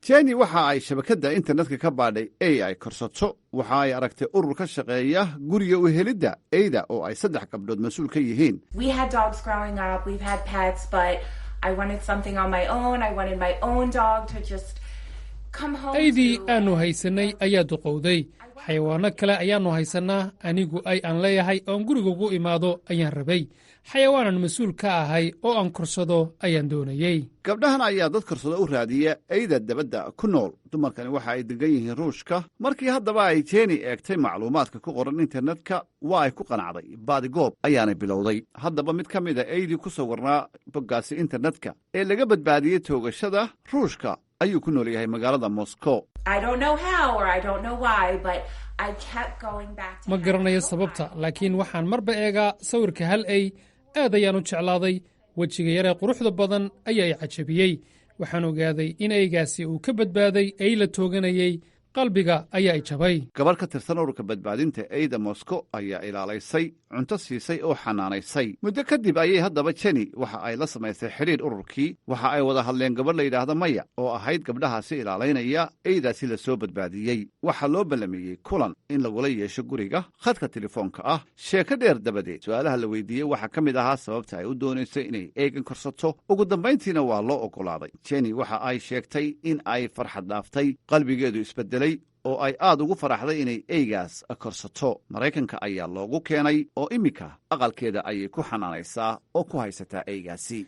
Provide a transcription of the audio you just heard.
jenny waxa ay shabakadda internetka ka baadhay ay korsato waxa ay aragtay urur ka shaqeeya guriga u helidda eyda oo ay 3 gabdhood mas-uul ka yihiin. aydii aanu haysanay ayaa duqowday, xayawaano kale ayaannu haysannaa, anigu ay aan leeyahay oon guriga ugu imaado ayaan rabay, xayawaanan mas-uul ka ahay oo aan korsado ayaan doonayey. gabdhahan ayaa dad korsado u raadiya eyda dabadda ku nool. dumarkani waxa ay degan yihiin ruushka. markii haddaba ay jenny eegtay macluumaadka ku qoran internetka waa ay ku qanacday. baadigoob ayaanay bilowday. haddaba mid ka mida eydii ku sawirnaa boggaasi internetka ee laga badbaadiyey toogashada ruushka ayuu ku nool yahay magaalada Moscow. ma garanayo sababta, laakiin waxaan marba eegaa sawirka hal ey, aad ayaan u jeclaaday. wejiga yaree quruxda badan ayaa i cajabiyey. waxaan ogaaday in eygaasi uu ka badbaaday ey la tooganayey. qalbiga ayaa i jabay. gabarh ka tirsan ururka badbaadinta eyda Moscow ayaa ilaalaysay, cunto siisay oo xanaanaysay. muddo kadib ayay haddaba jenny waxa ay la samaysay xidhiir ururkii. waxa ay wada hadleen gabadh la yidhaahda maya oo ahayd gabdhahaasi ilaalaynaya eydaasi la soo badbaadiyey. waxaa loo ballamiyey kulan in lagula yeesho guriga khadka telefoonka ah. sheeko dheer dabadeed su'aalaha la weydiiyey waxaa ka mid ahaa sababta ay u doonaysay inay eegan korsato. ugu dambayntiina waa loo oggolaaday. jenny waxa ay sheegtay in ay farxad dhaaftay, qalbigeedu isbeddelay oo ay aad ugu faraxday inay eygaas korsato. maraykanka ayaa loogu keenay oo iminka aqalkeeda ayay ku xanaanaysaa oo ku haysataa eygaasi.